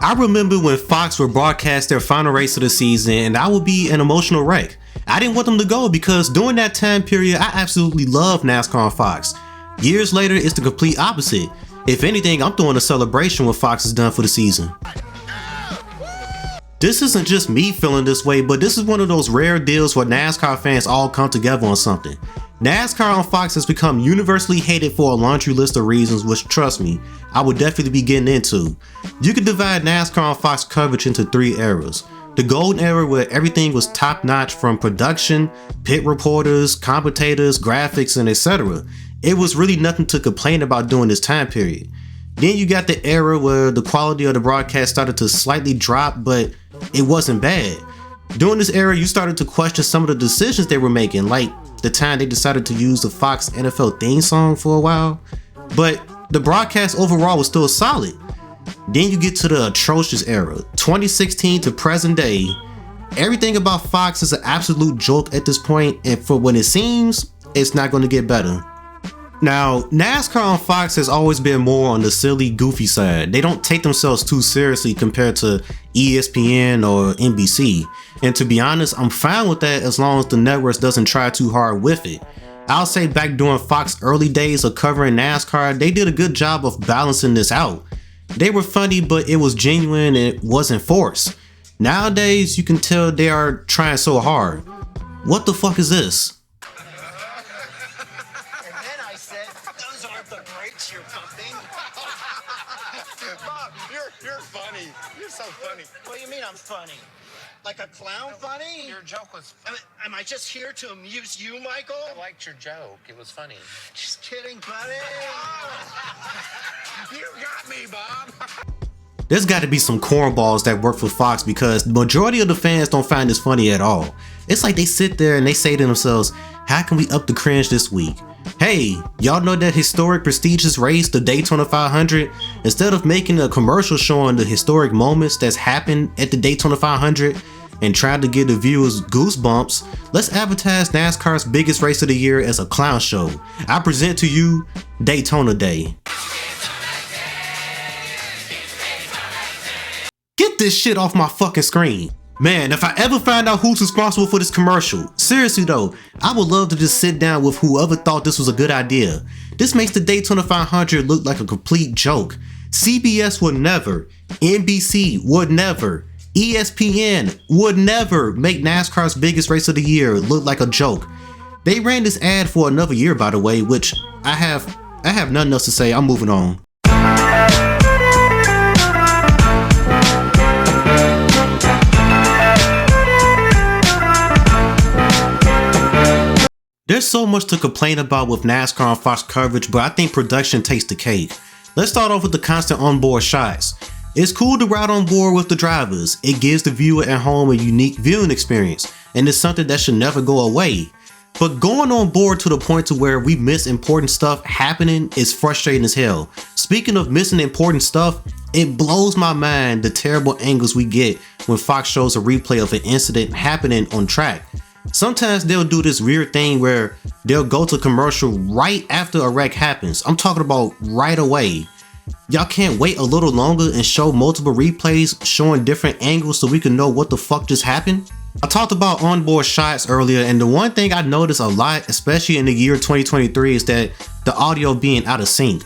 I remember when Fox would broadcast their final race of the season and I would be an emotional wreck. I didn't want them to go because during that time period I absolutely loved NASCAR on Fox. Years later it's the complete opposite. If anything, I'm throwing a celebration when Fox is done for the season. This isn't just me feeling this way, but this is one of those rare deals where NASCAR fans all come together on something. NASCAR on Fox has become universally hated for a laundry list of reasons, which, trust me, I would definitely be getting into. You could divide NASCAR on Fox coverage into 3 eras. The golden era where everything was top notch from production, pit reporters, commentators, graphics, and etc. It was really nothing to complain about during this time period. Then you got the era where the quality of the broadcast started to slightly drop, but it wasn't bad. During this era, you started to question some of the decisions they were making, like the time they decided to use the Fox NFL theme song for a while. But the broadcast overall was still solid. Then you get to the atrocious era, 2016 to present day. Everything about Fox is an absolute joke at this point, and for when it seems, it's not going to get better. Now, NASCAR on Fox has always been more on the silly, goofy side. They don't take themselves too seriously compared to ESPN or NBC. And to be honest, I'm fine with that as long as the networks doesn't try too hard with it. I'll say back during Fox early days of covering NASCAR, they did a good job of balancing this out. They were funny, but it was genuine and it wasn't forced. Nowadays, you can tell they are trying so hard. What the fuck is this? You're funny. You're so funny. What do you mean I'm funny? Like a clown funny? Your joke was... Am I just here to amuse you, Michael? I liked your joke. It was funny. Just kidding, buddy. You got me, Bob. There's got to be some cornballs that work for Fox because the majority of the fans don't find this funny at all. It's like they sit there and they say to themselves, how can we up the cringe this week? Hey, y'all know that historic prestigious race, the Daytona 500? Instead of making a commercial showing the historic moments that's happened at the Daytona 500 and trying to give the viewers goosebumps, let's advertise NASCAR's biggest race of the year as a clown show. I present to you Daytona Day. Get this shit off my fucking screen. Man, if I ever find out who's responsible for this commercial, seriously though, I would love to just sit down with whoever thought this was a good idea. This makes the Daytona 500 look like a complete joke. CBS would never, NBC would never, ESPN would never make NASCAR's biggest race of the year look like a joke. They ran this ad for another year, by the way, which I have nothing else to say. I'm moving on. There's so much to complain about with NASCAR on Fox coverage, but I think production takes the cake. Let's start off with the constant onboard shots. It's cool to ride on board with the drivers. It gives the viewer at home a unique viewing experience, and it's something that should never go away. But going on board to the point to where we miss important stuff happening is frustrating as hell. Speaking of missing important stuff, it blows my mind the terrible angles we get when Fox shows a replay of an incident happening on track. Sometimes they'll do this weird thing where they'll go to commercial right after a wreck happens. I'm talking about right away. Y'all can't wait a little longer and show multiple replays showing different angles so we can know what the fuck just happened? I talked about onboard shots earlier, and the one thing I noticed a lot, especially in the year 2023, is that the audio being out of sync.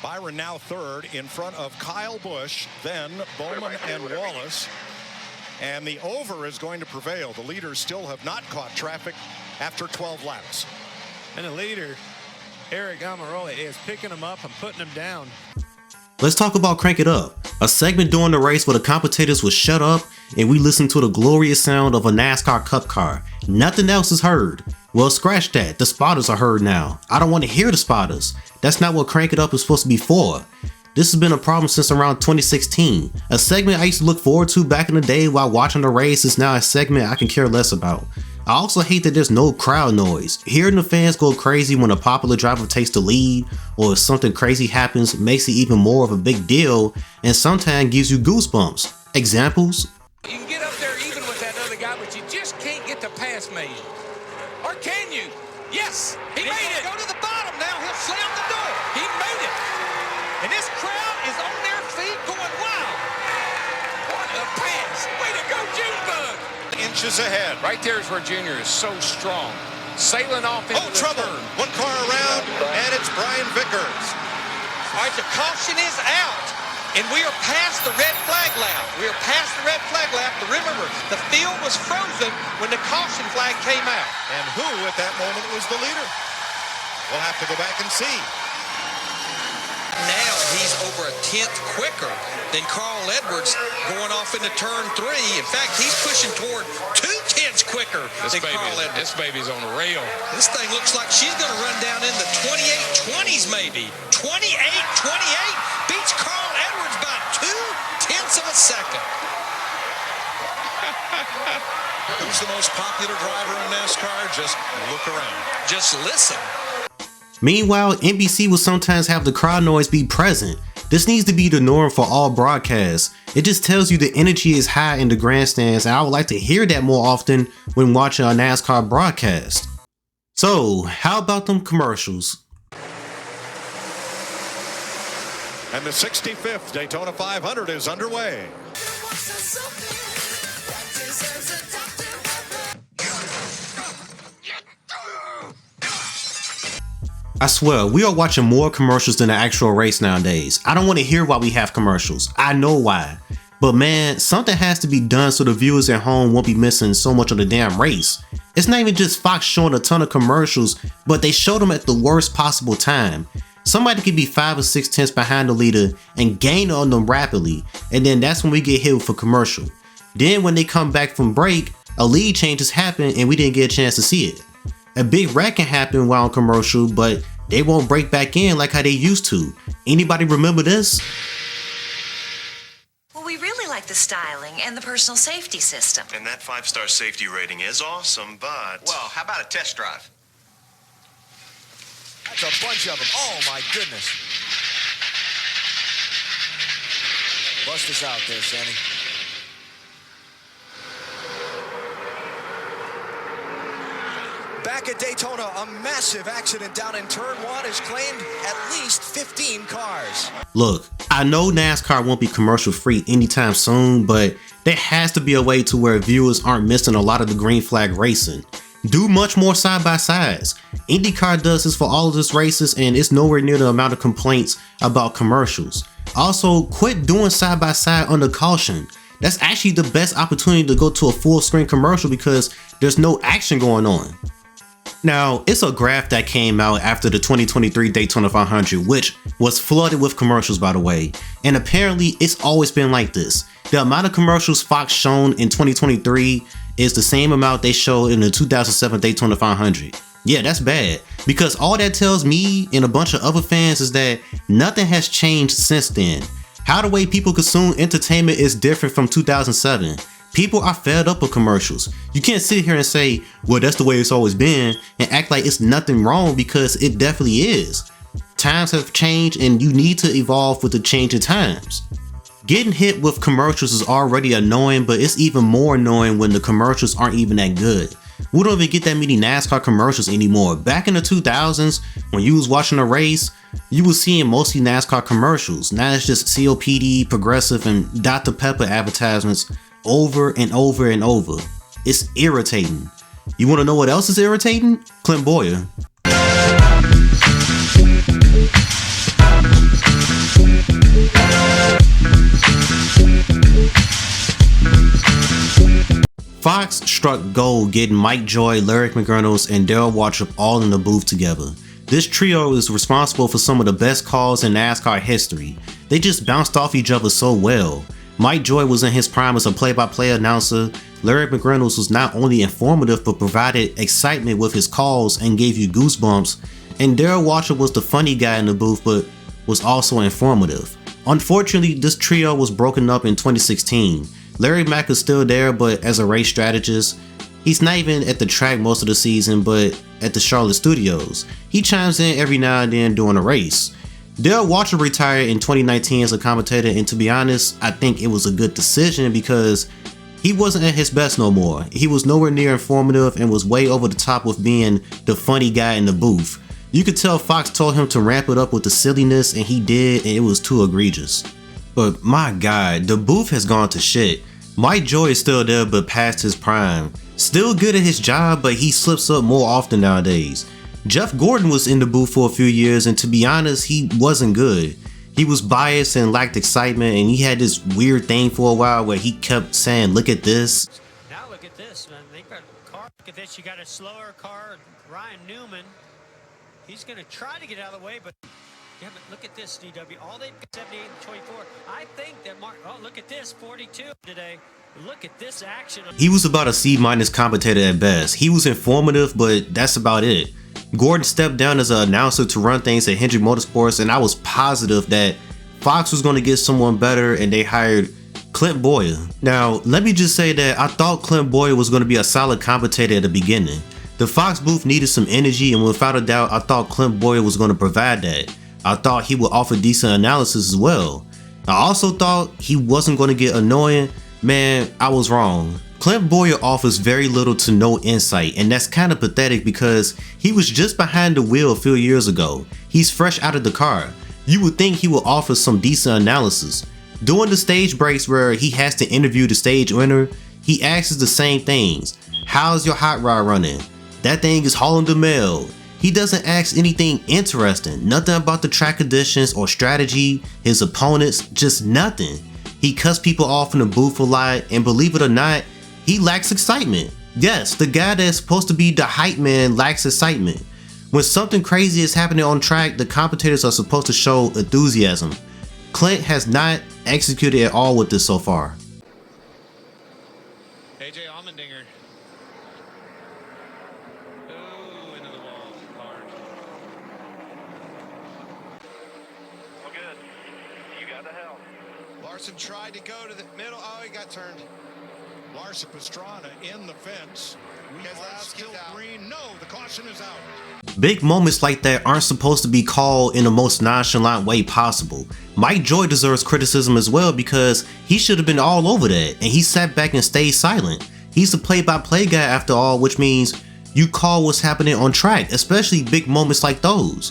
Byron now third in front of Kyle Busch, then Bowman and Wallace. And the over is going to prevail. The leaders still have not caught traffic after 12 laps. And the leader, Eric Almirola, is picking them up and putting them down. Let's talk about Crank It Up, a segment during the race where the commentators would shut up and we listen to the glorious sound of a NASCAR Cup car. Nothing else is heard. Well, scratch that. The spotters are heard now. I don't want to hear the spotters. That's not what Crank It Up is supposed to be for. This has been a problem since around 2016. A segment I used to look forward to back in the day while watching the race is now a segment I can care less about. I also hate that there's no crowd noise. Hearing the fans go crazy when a popular driver takes the lead or if something crazy happens makes it even more of a big deal and sometimes gives you goosebumps. Examples? You can get up there even with that other guy, but you just can't get the pass made. Or can you? Yes, he made it. Go to the bottom now. He'll slam the door. He made it. And this This crowd is on their feet going wild. What a pass. Way to go, Junebug. Inches ahead. Right there is where Junior is so strong. Sailing off into the Trouble. turn. One car around, and it's Brian Vickers. All right, the caution is out, and we are past the red flag lap. We are past the red flag lap. But remember, the field was frozen when the caution flag came out. And who at that moment was the leader? We'll have to go back and see. Now he's over a tenth quicker than Carl Edwards going off into turn 3. In fact, he's pushing toward 2/10 quicker than Carl Edwards. This baby's on a rail. This thing looks like she's going to run down in the 28-20s maybe. 28-28 beats Carl Edwards by 0.2 of a second. Who's the most popular driver in NASCAR? Just look around. Just listen. Meanwhile, NBC will sometimes have the crowd noise be present. This needs to be the norm for all broadcasts. It just tells you the energy is high in the grandstands, and I would like to hear that more often when watching a NASCAR broadcast. So, how about them commercials? And the 65th Daytona 500 is underway. I swear, we are watching more commercials than the actual race nowadays. I don't want to hear why we have commercials. I know why. But man, something has to be done so the viewers at home won't be missing so much of the damn race. It's not even just Fox showing a ton of commercials, but they show them at the worst possible time. Somebody could be 5 or 6 tenths behind the leader and gain on them rapidly, and then that's when we get hit with a commercial. Then when they come back from break, a lead change has happened and we didn't get a chance to see it. A big wreck can happen while on commercial, but they won't break back in like how they used to. Anybody remember this? Well, we really like the styling and the personal safety system. And that 5-star safety rating is awesome, but... Well, how about a test drive? That's a bunch of them. Oh, my goodness. Bust us out there, Sandy. Back at Daytona, a massive accident down in turn 1 has claimed at least 15 cars. Look, I know NASCAR won't be commercial free anytime soon, but there has to be a way to where viewers aren't missing a lot of the green flag racing. Do much more side-by-sides. IndyCar does this for all of its races and it's nowhere near the amount of complaints about commercials. Also, quit doing side-by-side under caution. That's actually the best opportunity to go to a full screen commercial because there's no action going on. Now, it's a graph that came out after the 2023 Daytona 500, which was flooded with commercials, by the way. And apparently, it's always been like this. The amount of commercials Fox shown in 2023 is the same amount they showed in the 2007 Daytona 500. Yeah, that's bad. Because all that tells me and a bunch of other fans is that nothing has changed since then. How the way people consume entertainment is different from 2007. People are fed up with commercials. You can't sit here and say, well, that's the way it's always been, and act like it's nothing wrong because it definitely is. Times have changed and you need to evolve with the changing times. Getting hit with commercials is already annoying, but it's even more annoying when the commercials aren't even that good. We don't even get that many NASCAR commercials anymore. Back in the 2000s, when you was watching a race, you was seeing mostly NASCAR commercials. Now it's just COPD, Progressive, and Dr. Pepper advertisements over and over and over. It's irritating. You want to know what else is irritating? Clint Boyer. Fox struck gold getting Mike Joy, Larry McReynolds, and Darrell Waltrip all in the booth together. This trio is responsible for some of the best calls in NASCAR history. They just bounced off each other so well. Mike Joy was in his prime as a play-by-play announcer. Larry McReynolds was not only informative but provided excitement with his calls and gave you goosebumps. And Darrell Waltrip was the funny guy in the booth but was also informative. Unfortunately, this trio was broken up in 2016. Larry Mack is still there, but as a race strategist. He's not even at the track most of the season, but at the Charlotte studios. He chimes in every now and then during a race. Darrell Waltrip retired in 2019 as a commentator, and to be honest, I think it was a good decision because he wasn't at his best no more. He was nowhere near informative and was way over the top with being the funny guy in the booth. You could tell Fox told him to ramp it up with the silliness, and he did, and it was too egregious. But my god, the booth has gone to shit. Mike Joy is still there but past his prime. Still good at his job, but he slips up more often nowadays. Jeff Gordon was in the booth for a few years, and to be honest, he wasn't good. He was biased and lacked excitement, and he had this weird thing for a while where he kept saying, look at this. Now look at this, man. They've got a car. Look at this. You got a slower car. Ryan Newman. He's going to try to get out of the way, but yeah, but look at this, DW. All they've got 78 and 24. I think that oh, look at this, 42 today. Look at this action. He was about a C- commentator at best. He was informative, but that's about it. Gordon stepped down as an announcer to run things at Hendrick Motorsports, and I was positive that Fox was going to get someone better, and they hired Clint Boyer. Now, let me just say that I thought Clint Boyer was going to be a solid commentator at the beginning. The Fox booth needed some energy, and without a doubt, I thought Clint Boyer was going to provide that. I thought he would offer decent analysis as well. I also thought he wasn't going to get annoying. Man, I was wrong. Clint Boyer offers very little to no insight, and that's kind of pathetic because he was just behind the wheel a few years ago. He's fresh out of the car. You would think he would offer some decent analysis. During the stage breaks where he has to interview the stage winner, he asks the same things. How's your hot rod running? That thing is hauling the mail. He doesn't ask anything interesting, nothing about the track conditions or strategy, his opponents, just nothing. He cuts people off in the booth a lot, and believe it or not, he lacks excitement. Yes, the guy that's supposed to be the hype man lacks excitement. When something crazy is happening on track, the commentators are supposed to show enthusiasm. Clint has not executed at all with this so far. AJ Allmendinger. Oh, into the wall. Hard. Well, good. You got the help. Larson tried to go to the middle. Oh, he got turned. Larson Pastrana in the fence. Still green. No, the caution is out. Big moments like that aren't supposed to be called in the most nonchalant way possible. Mike Joy deserves criticism as well because he should have been all over that, and he sat back and stayed silent. He's the play-by-play guy after all, which means you call what's happening on track, especially big moments like those.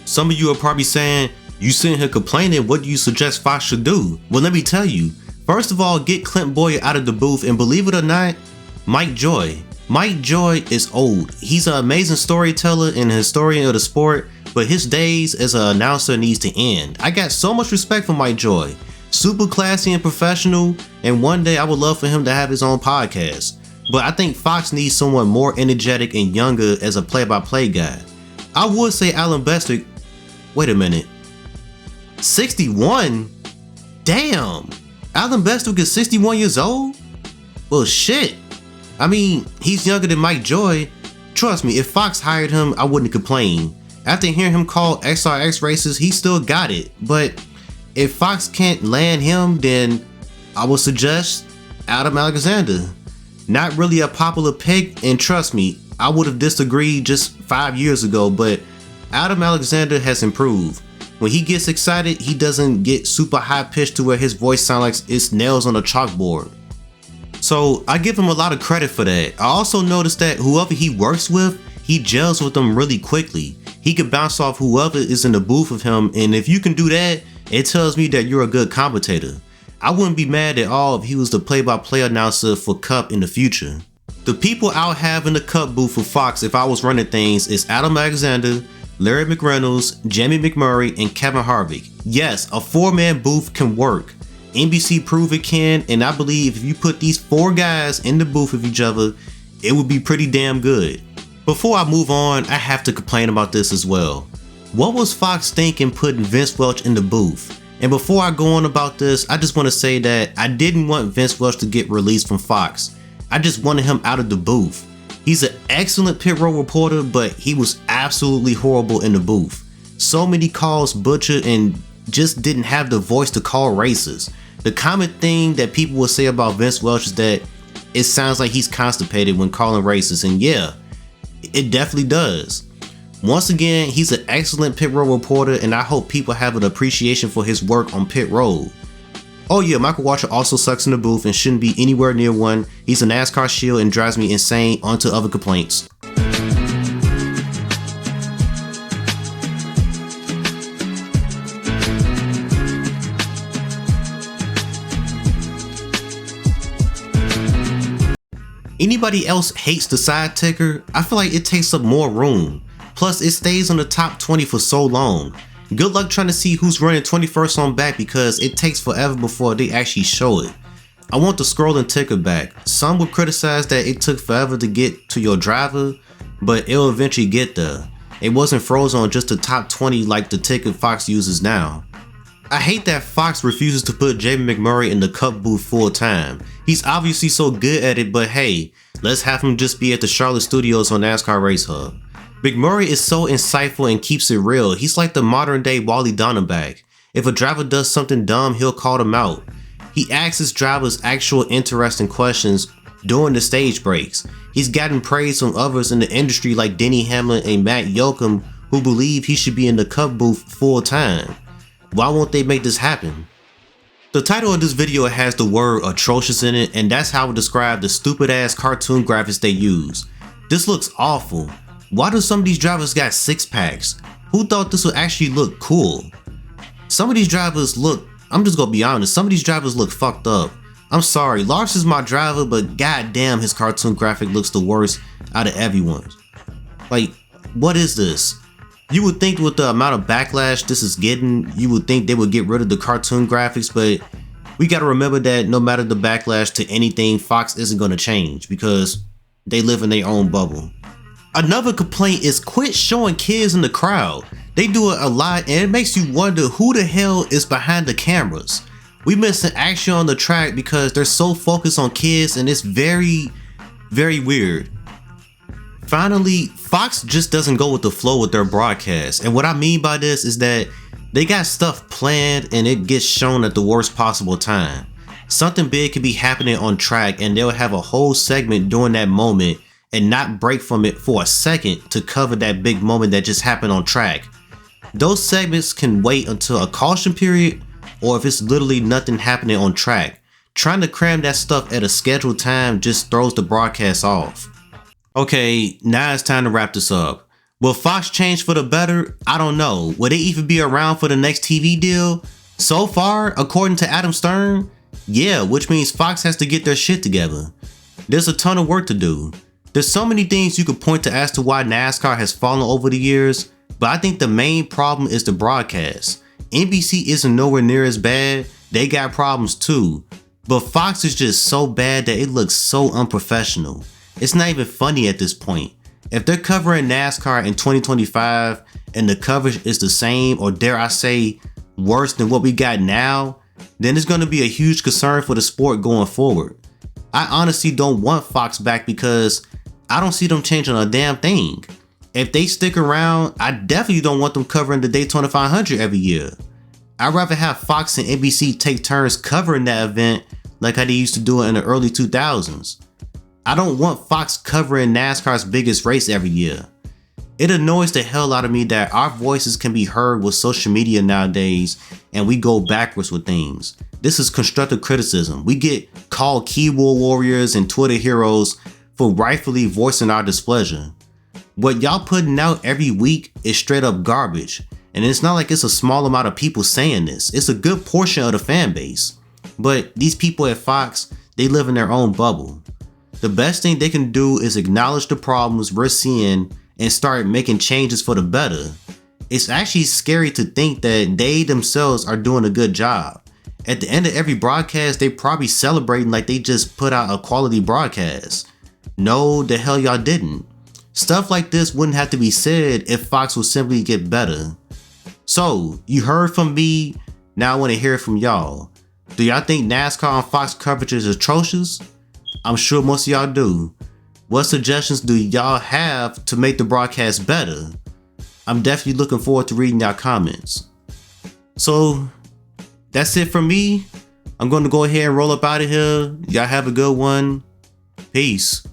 Some of you are probably saying, you sitting here complaining, what do you suggest Fox should do? Well, let me tell you. First of all, get Clint Boyer out of the booth, and believe it or not, Mike Joy. Mike Joy is old. He's an amazing storyteller and a historian of the sport, but his days as an announcer needs to end. I got so much respect for Mike Joy. Super classy and professional, and one day I would love for him to have his own podcast. But I think Fox needs someone more energetic and younger as a play-by-play guy. I would say Alan Bestick. Wait a minute. 61? Damn. Alan Bestick is 61 years old? Well, shit. I mean, he's younger than Mike Joy. Trust me, if Fox hired him, I wouldn't complain. After hearing him call XRX races, he still got it. But if Fox can't land him, then I would suggest Adam Alexander. Not really a popular pick, and trust me, I would have disagreed just 5 years ago, but Adam Alexander has improved. When he gets excited, he doesn't get super high pitched to where his voice sounds like it's nails on a chalkboard. So I give him a lot of credit for that. I also noticed that whoever he works with, he gels with them really quickly. He can bounce off whoever is in the booth with him, and if you can do that, it tells me that you're a good commentator. I wouldn't be mad at all if he was the play-by-play announcer for Cup in the future. The people I would have in the Cup booth for Fox if I was running things is Adam Alexander, Larry McReynolds, Jamie McMurray, and Kevin Harvick. Yes, a 4-man booth can work. NBC proved it can, and I believe if you put these 4 guys in the booth with each other, it would be pretty damn good. Before I move on, I have to complain about this as well. What was Fox thinking putting Vince Welch in the booth? And before I go on about this, I just want to say that I didn't want Vince Welch to get released from Fox. I just wanted him out of the booth. He's an excellent pit road reporter, but he was absolutely horrible in the booth. So many calls butchered and just didn't have the voice to call races. The common thing that people will say about Vince Welch is that it sounds like he's constipated when calling races, and yeah, it definitely does. Once again, he's an excellent pit road reporter, and I hope people have an appreciation for his work on pit road. Oh yeah, Michael Watcher also sucks in the booth and shouldn't be anywhere near one. He's a NASCAR shield and drives me insane, onto other complaints. Anybody else hates the side ticker? I feel like it takes up more room. Plus, it stays on the top 20 for so long. Good luck trying to see who's running 21st on back because it takes forever before they actually show it. I want the scrolling ticker back. Some would criticize that it took forever to get to your driver, but it'll eventually get there. It wasn't frozen on just the top 20 like the ticket Fox uses now. I hate that Fox refuses to put Jamie McMurray in the cup booth full time. He's obviously so good at it, but hey, let's have him just be at the Charlotte studios on NASCAR Race Hub. McMurray is so insightful and keeps it real. He's like the modern day Wally Donenbach. If a driver does something dumb, he'll call them out. He asks his drivers actual interesting questions during the stage breaks. He's gotten praise from others in the industry like Denny Hamlin and Matt Yoakum, who believe he should be in the cup booth full time. Why won't they make this happen? The title of this video has the word atrocious in it, and that's how I would describe the stupid ass cartoon graphics they use. This looks awful. Why do some of these drivers got 6-packs? Who thought this would actually look cool? Some of these drivers look, I'm just gonna be honest, some of these drivers look fucked up. I'm sorry, Lars is my driver, but goddamn his cartoon graphic looks the worst out of everyone's. Like, what is this? You would think with the amount of backlash this is getting, you would think they would get rid of the cartoon graphics, but we gotta remember that no matter the backlash to anything, Fox isn't gonna change because they live in their own bubble. Another complaint is quit showing kids in the crowd. They do it a lot and it makes you wonder who the hell is behind the cameras. We missing action on the track because they're so focused on kids and it's very, very weird. Finally, Fox just doesn't go with the flow with their broadcast, and what I mean by this is that they got stuff planned and it gets shown at the worst possible time. Something big could be happening on track and they'll have a whole segment during that moment and not break from it for a second to cover that big moment that just happened on track. Those segments can wait until a caution period or if it's literally nothing happening on track. Trying to cram that stuff at a scheduled time just throws the broadcast off. Okay, now it's time to wrap this up. Will Fox change for the better? I don't know. Will they even be around for the next TV deal? So far, according to Adam Stern, yeah, which means Fox has to get their shit together. There's a ton of work to do. There's so many things you could point to as to why NASCAR has fallen over the years, but I think the main problem is the broadcast. NBC isn't nowhere near as bad, they got problems too, but Fox is just so bad that it looks so unprofessional. It's not even funny at this point. If they're covering NASCAR in 2025 and the coverage is the same, or dare I say worse than what we got now, then it's going to be a huge concern for the sport going forward. I honestly don't want Fox back because I don't see them changing a damn thing. If they stick around, I definitely don't want them covering the Daytona 500 every year. I'd rather have Fox and NBC take turns covering that event like how they used to do it in the early 2000s. I don't want Fox covering NASCAR's biggest race every year. It annoys the hell out of me that our voices can be heard with social media nowadays and we go backwards with things. This is constructive criticism. We get called keyboard warriors and Twitter heroes for rightfully voicing our displeasure. What y'all putting out every week is straight up garbage, and it's not like it's a small amount of people saying this. It's a good portion of the fan base. But these people at Fox, they live in their own bubble. The best thing they can do is acknowledge the problems we're seeing and start making changes for the better. It's actually scary to think that they themselves are doing a good job. At the end of every broadcast, they probably celebrating like they just put out a quality broadcast. No, the hell y'all didn't. Stuff like this wouldn't have to be said if Fox would simply get better. So, you heard from me, now I want to hear from y'all. Do y'all think NASCAR on Fox coverage is atrocious? I'm sure most of y'all do. What suggestions do y'all have to make the broadcast better? I'm definitely looking forward to reading y'all comments. So, that's it from me. I'm going to go ahead and roll up out of here. Y'all have a good one. Peace.